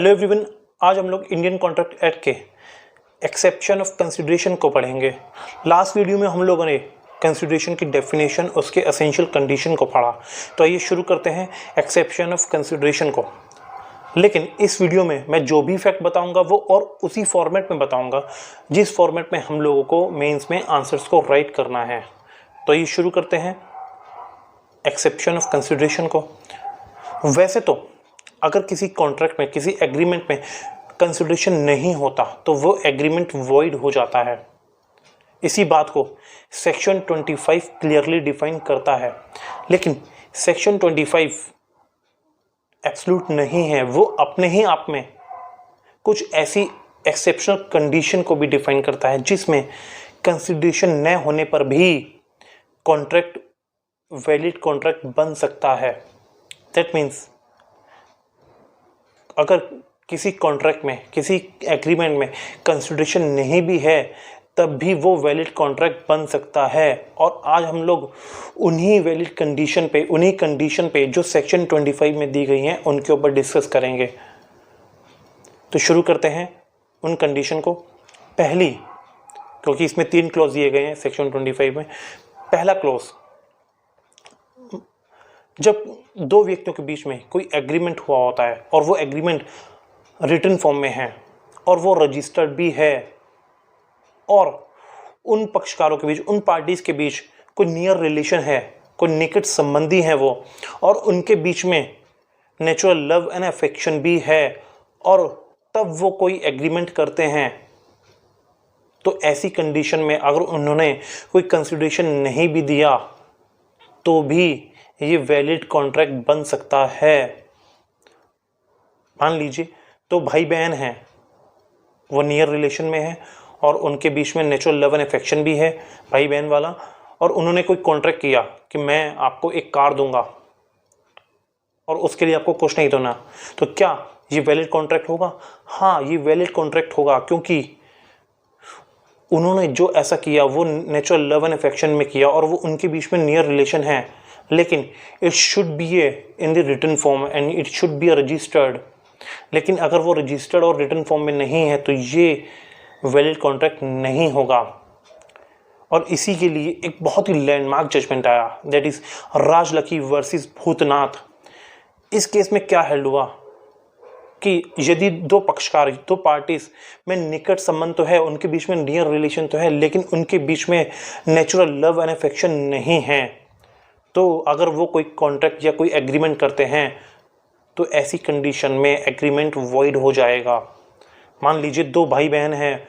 Hello everyone, आज हम लोग इंडियन कॉन्ट्रैक्ट एक्ट के एक्सेप्शन ऑफ कंसिडरेशन को पढ़ेंगे। लास्ट वीडियो में हम लोगों ने कंसिडरेशन की डेफिनेशन, उसके एसेंशियल कंडीशन को पढ़ा। तो आइए शुरू करते हैं एक्सेप्शन ऑफ कंसिडरेशन को। लेकिन इस वीडियो में मैं जो भी फैक्ट बताऊंगा वो और उसी फॉर्मेट में बताऊंगा जिस फॉर्मेट में हम लोगों को मेंस में आंसर्स को राइट करना है। तो आइए शुरू करते हैं एक्सेप्शन ऑफ कंसिडरेशन को। वैसे तो अगर किसी कॉन्ट्रैक्ट में, किसी एग्रीमेंट में कंसिडरेशन नहीं होता तो वो एग्रीमेंट वॉइड हो जाता है। इसी बात को सेक्शन 25 क्लियरली डिफाइन करता है। लेकिन सेक्शन 25 एब्सोल्यूट नहीं है, वो अपने ही आप में कुछ ऐसी एक्सेप्शनल कंडीशन को भी डिफाइन करता है जिसमें कंसिडरेशन न होने पर भी कॉन्ट्रैक्ट वैलिड कॉन्ट्रैक्ट बन सकता है। दैट मीन्स अगर किसी कॉन्ट्रैक्ट में, किसी एग्रीमेंट में कंसिडरेशन नहीं भी है तब भी वो वैलिड कॉन्ट्रैक्ट बन सकता है। और आज हम लोग उन्हीं वैलिड कंडीशन पे, उन्हीं कंडीशन पे जो सेक्शन 25 में दी गई हैं उनके ऊपर डिस्कस करेंगे। तो शुरू करते हैं उन कंडीशन को। पहली, क्योंकि इसमें 3 क्लॉज दिए गए हैं सेक्शन 25 में। पहला क्लॉज, जब दो व्यक्तियों के बीच में कोई एग्रीमेंट हुआ होता है और वो एग्रीमेंट रिटन फॉर्म में है और वो रजिस्टर्ड भी है और उन पक्षकारों के बीच, उन पार्टीज के बीच कोई नियर रिलेशन है, कोई निकट संबंधी है वो, और उनके बीच में नेचुरल लव एंड अफेक्शन भी है, और तब वो कोई एग्रीमेंट करते हैं, तो ऐसी कंडीशन में अगर उन्होंने कोई कंसिडरेशन नहीं भी दिया तो भी ये वैलिड कॉन्ट्रैक्ट बन सकता है। मान लीजिए तो भाई बहन हैं, वो नियर रिलेशन में है और उनके बीच में नेचुरल लव एंड अफेक्शन भी है, भाई बहन वाला, और उन्होंने कोई कॉन्ट्रैक्ट किया कि मैं आपको एक कार दूंगा और उसके लिए आपको कुछ नहीं देना। तो क्या ये वैलिड कॉन्ट्रैक्ट होगा? हाँ, ये वैलिड कॉन्ट्रैक्ट होगा, क्योंकि उन्होंने जो ऐसा किया वो नेचुरल लव एंड अफेक्शन में किया और वो उनके बीच में नियर रिलेशन है। लेकिन it should be in the written form and it should be registered. लेकिन अगर वो रजिस्टर्ड और रिटन फॉर्म में नहीं है तो ये वैलिड कॉन्ट्रैक्ट नहीं होगा। और इसी के लिए एक बहुत ही लैंडमार्क जजमेंट आया, दैट इज राजलकी वर्सेस भूतनाथ। इस केस में क्या हेल्ड हुआ कि यदि दो पक्षकार, दो पार्टीज में निकट संबंध तो है, उनके बीच में नियर रिलेशन तो है, लेकिन उनके बीच में नेचुरल लव एंड अफेक्शन नहीं है, तो अगर वो कोई कॉन्ट्रैक्ट या कोई एग्रीमेंट करते हैं तो ऐसी कंडीशन में एग्रीमेंट वॉइड हो जाएगा। मान लीजिए दो भाई बहन हैं,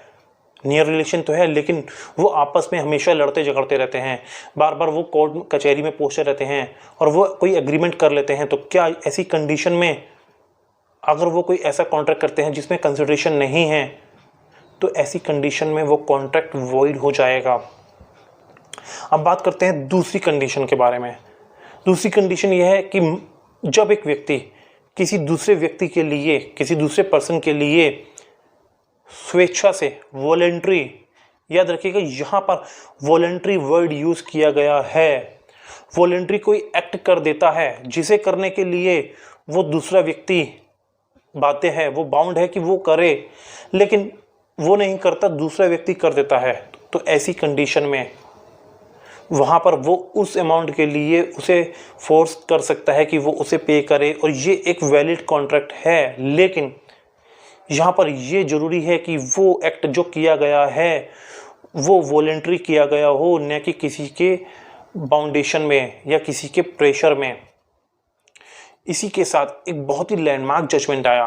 नियर रिलेशन तो है लेकिन वो आपस में हमेशा लड़ते झगड़ते रहते हैं, बार बार वो कोर्ट कचहरी में पहुंचते रहते हैं और वो कोई एग्रीमेंट कर लेते हैं, तो क्या ऐसी कंडीशन में अगर वो कोई ऐसा कॉन्ट्रैक्ट करते हैं जिसमें कंसिडरेशन नहीं है तो ऐसी कंडीशन में वो कॉन्ट्रैक्ट वॉइड हो जाएगा। अब बात करते हैं दूसरी कंडीशन के बारे में। दूसरी कंडीशन यह है कि जब एक व्यक्ति किसी दूसरे व्यक्ति के लिए, किसी दूसरे पर्सन के लिए स्वेच्छा से, वॉलंटरी, याद रखिएगा यहाँ पर वॉलंटरी वर्ड यूज किया गया है। वॉलंटरी कोई एक्ट कर देता है जिसे करने के लिए वो दूसरा व्यक्ति बाध्य है, वो बाउंड है कि वो करे, लेकिन वो नहीं करता, दूसरा व्यक्ति कर देता है, तो ऐसी कंडीशन में वहाँ पर वो उस अमाउंट के लिए उसे फोर्स कर सकता है कि वो उसे पे करे, और ये एक वैलिड कॉन्ट्रैक्ट है। लेकिन यहाँ पर ये ज़रूरी है कि वो एक्ट जो किया गया है वो वॉलंटरी किया गया हो, न कि किसी के बाउंडेशन में या किसी के प्रेशर में। इसी के साथ एक बहुत ही लैंडमार्क जजमेंट आया।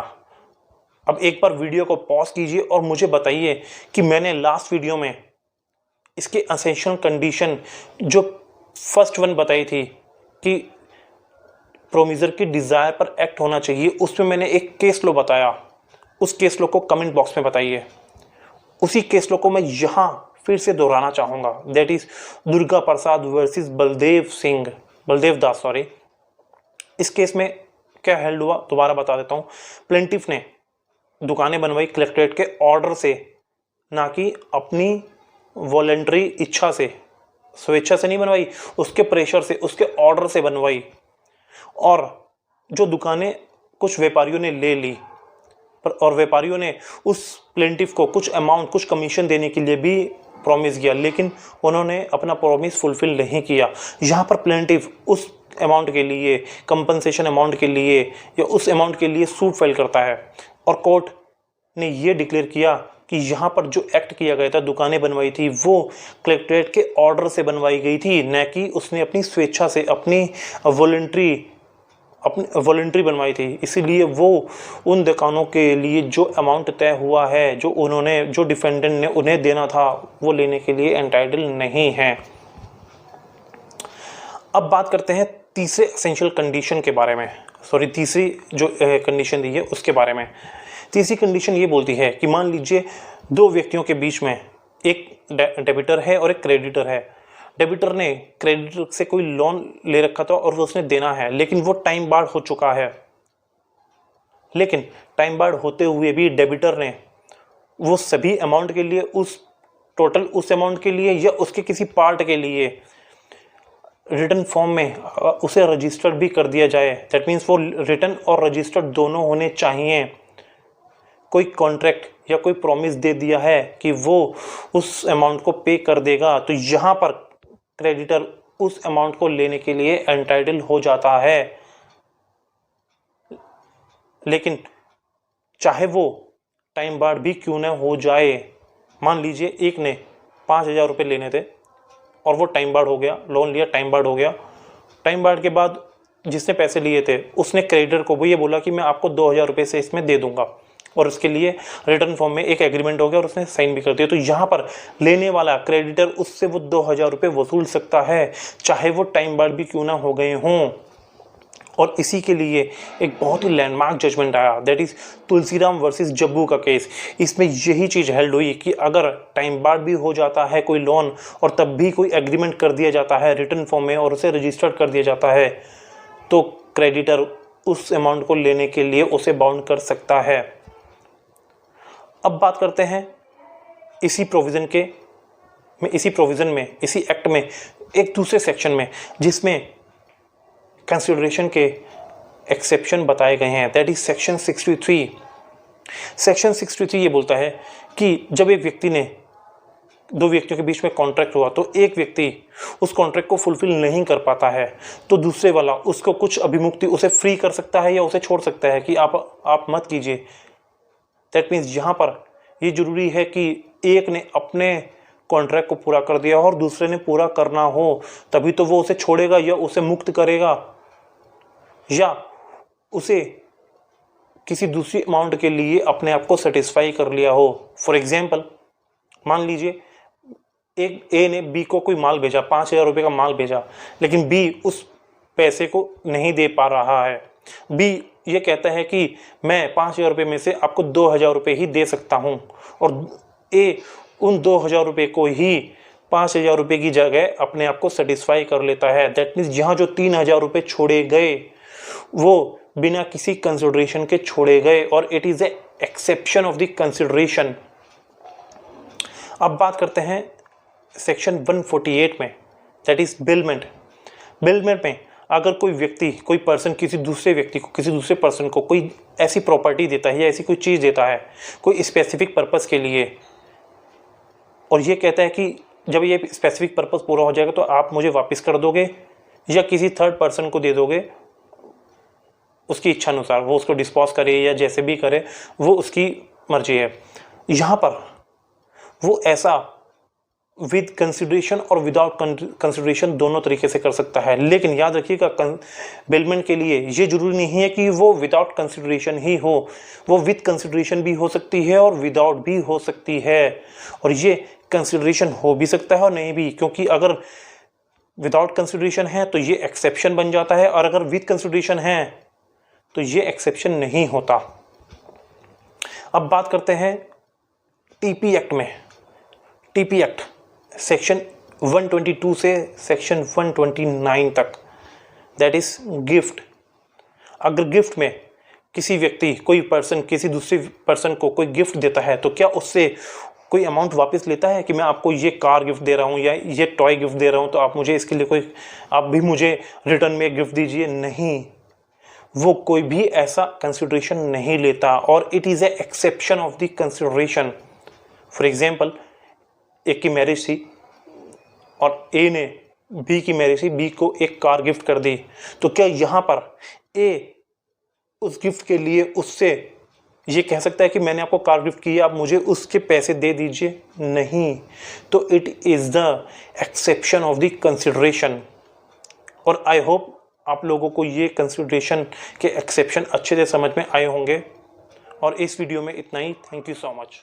अब एक बार वीडियो को पॉज कीजिए और मुझे बताइए कि मैंने लास्ट वीडियो में इसके एसेंशियल कंडीशन जो फर्स्ट वन बताई थी कि प्रोमिजर की डिज़ायर पर एक्ट होना चाहिए, उसमें मैंने एक केस लो बताया। उस केस लो को कमेंट बॉक्स में बताइए। उसी केस लो को मैं यहाँ फिर से दोहराना चाहूँगा, that is Durga Prasad versus Baldev Das. इस केस में क्या हेल्ड हुआ दोबारा बता देता हूँ। प्लेंटिफ ने दुकानें बनवाई कलेक्ट्रेट के ऑर्डर से, ना कि अपनी वॉलंटरी इच्छा से, स्वेच्छा से नहीं बनवाई, उसके प्रेशर से, उसके ऑर्डर से बनवाई। और जो दुकानें कुछ व्यापारियों ने ले ली, और व्यापारियों ने उस प्लेंटिफ को कुछ अमाउंट, कुछ कमीशन देने के लिए भी प्रॉमिस किया, लेकिन उन्होंने अपना प्रॉमिस फुलफिल नहीं किया। यहाँ पर प्लेंटिफ उस अमाउंट के लिए, कंपनसेशन अमाउंट के लिए या उस अमाउंट के लिए सूट फाइल करता है और कोर्ट ने ये डिक्लेयर किया कि यहाँ पर जो एक्ट किया गया था, दुकानें बनवाई थी, वो कलेक्ट्रेट के ऑर्डर से बनवाई गई थी, न कि उसने अपनी स्वेच्छा से, अपनी वॉलंटरी बनवाई थी। इसीलिए वो उन दुकानों के लिए जो अमाउंट तय हुआ है, जो डिफेंडेंट ने उन्हें देना था, वो लेने के लिए एंटाइटल नहीं है। अब बात करते हैं तीसरे एसेंशियल कंडीशन के बारे में, तीसरी जो कंडीशन दी है उसके बारे में। तीसरी कंडीशन ये बोलती है कि मान लीजिए दो व्यक्तियों के बीच में एक डेबिटर है और एक क्रेडिटर है। डेबिटर ने क्रेडिटर से कोई लोन ले रखा था और वो उसने देना है, लेकिन वो टाइम बार्ड हो चुका है। लेकिन टाइम बार्ड होते हुए भी डेबिटर ने वो सभी अमाउंट के लिए, उस अमाउंट के लिए या उसके किसी पार्ट के लिए रिटन फॉर्म में उसे रजिस्टर्ड भी कर दिया जाए। दैट मीन्स वो रिटन और रजिस्टर्ड दोनों होने चाहिए। कोई कॉन्ट्रैक्ट या कोई प्रॉमिस दे दिया है कि वो उस अमाउंट को पे कर देगा, तो यहाँ पर क्रेडिटर उस अमाउंट को लेने के लिए एंटाइटल हो जाता है। लेकिन चाहे वो टाइम बार्ड भी क्यों न हो जाए, मान लीजिए एक ने 5,000 रुपये लेने थे और वो टाइम बार्ड हो गया, लोन लिया, टाइम बार्ड हो गया। टाइम बार्ड के बाद जिसने पैसे लिए थे उसने क्रेडिटर को भी ये बोला कि मैं आपको 2,000 रुपये से इसमें दे दूंगा, और उसके लिए रिटर्न फॉर्म में एक एग्रीमेंट हो गया और उसने साइन भी कर दिया। तो यहाँ पर लेने वाला क्रेडिटर उससे वो 2,000 रुपये वसूल सकता है, चाहे वो टाइम बार्ड भी क्यों ना हो गए हों। और इसी के लिए एक बहुत ही लैंडमार्क जजमेंट आया, दैट इज तुलसीराम वर्सेस जब्बू का केस। इसमें यही चीज़ हेल्ड हुई कि अगर टाइम बार्ड भी हो जाता है कोई लोन और तब भी कोई एग्रीमेंट कर दिया जाता है रिटर्न फॉर्म में और उसे रजिस्टर्ड कर दिया जाता है, तो क्रेडिटर उस अमाउंट को लेने के लिए उसे बाउंड कर सकता है। अब बात करते हैं इसी प्रोविज़न में, इसी एक्ट में एक दूसरे सेक्शन में, जिसमें कंसिडरेशन के एक्सेप्शन बताए गए हैं, दैट इज सेक्शन 63। सेक्शन 63 ये बोलता है कि जब एक व्यक्ति ने, दो व्यक्तियों के बीच में कॉन्ट्रैक्ट हुआ, तो एक व्यक्ति उस कॉन्ट्रैक्ट को फुलफिल नहीं कर पाता है, तो दूसरे वाला उसको कुछ अभिमुक्ति, उसे फ्री कर सकता है या उसे छोड़ सकता है कि आप मत कीजिए। दैट मीन्स यहाँ पर ये जरूरी है कि एक ने अपने कॉन्ट्रैक्ट को पूरा कर दिया और दूसरे ने पूरा करना हो, तभी तो वो उसे छोड़ेगा या उसे मुक्त करेगा या उसे किसी दूसरी अमाउंट के लिए अपने आप को सेटिस्फाई कर लिया हो। फॉर एग्जाम्पल, मान लीजिए एक ए ने बी को कोई माल भेजा, 5,000 रुपये का माल भेजा, लेकिन बी उस पैसे को नहीं दे पा रहा है। बी ये कहता है कि मैं 5,000 रुपये में से आपको 2,000 रुपये ही दे सकता हूँ, और ए उन 2,000 रुपये को ही 5,000 रुपये की जगह अपने आप को सेटिस्फाई कर लेता है। दैट मीन्स यहाँ जो 3,000 रुपये छोड़े गए वो बिना किसी कंसिडरेशन के छोड़े गए, और it is a exception of the consideration. अब बात करते हैं सेक्शन 148 में, दैट इज बिलमेंट। बिलमेंट में अगर कोई व्यक्ति, कोई पर्सन किसी दूसरे व्यक्ति को, किसी दूसरे पर्सन को कोई ऐसी प्रॉपर्टी देता है या ऐसी कोई चीज़ देता है कोई स्पेसिफिक पर्पस के लिए, और ये कहता है कि जब ये स्पेसिफिक पर्पस पूरा हो जाएगा तो आप मुझे वापस कर दोगे या किसी थर्ड पर्सन को दे दोगे, उसकी इच्छा अनुसार, वो उसको डिस्पोज करे या जैसे भी करे, वो उसकी मर्जी है। यहाँ पर वो ऐसा विद कंसिडरेशन और विदाउट कंसिडरेशन दोनों तरीके से कर सकता है। लेकिन याद रखिएगा, बिलमेंट के लिए ये जरूरी नहीं है कि वो विदाउट कंसिडरेशन ही हो, वो विद कंसिडरेशन भी हो सकती है और विदाउट भी हो सकती है, और ये कंसिडरेशन हो भी सकता है और नहीं भी, क्योंकि अगर विदाउट कंसिडरेशन है तो ये एक्सेप्शन बन जाता है, और अगर विद कंसिडरेशन है तो ये एक्सेप्शन नहीं होता। अब बात करते हैं टीपी एक्ट में। टीपी एक्ट सेक्शन 122 से सेक्शन 129 तक, दैट इज गिफ्ट। अगर गिफ्ट में किसी व्यक्ति, कोई पर्सन किसी दूसरे पर्सन को कोई गिफ्ट देता है, तो क्या उससे कोई अमाउंट वापस लेता है कि मैं आपको ये कार गिफ्ट दे रहा हूँ या ये टॉय गिफ्ट दे रहा हूँ, तो आप मुझे इसके लिए आप भी मुझे रिटर्न में गिफ्ट दीजिए? नहीं, वो कोई भी ऐसा कंसिडरेशन नहीं लेता और it is a exception of the consideration. For example, एक की मैरिज थी और ए ने बी की मैरिज थी, बी को एक कार गिफ्ट कर दी, तो क्या यहाँ पर ए उस गिफ्ट के लिए उससे ये कह सकता है कि मैंने आपको कार गिफ्ट की है, आप मुझे उसके पैसे दे दीजिए? नहीं। तो it is the exception of the consideration. और आई होप आप लोगों को ये कंसिडरेशन के एक्सेप्शन अच्छे से समझ में आए होंगे। और इस वीडियो में इतना ही। Thank you so much.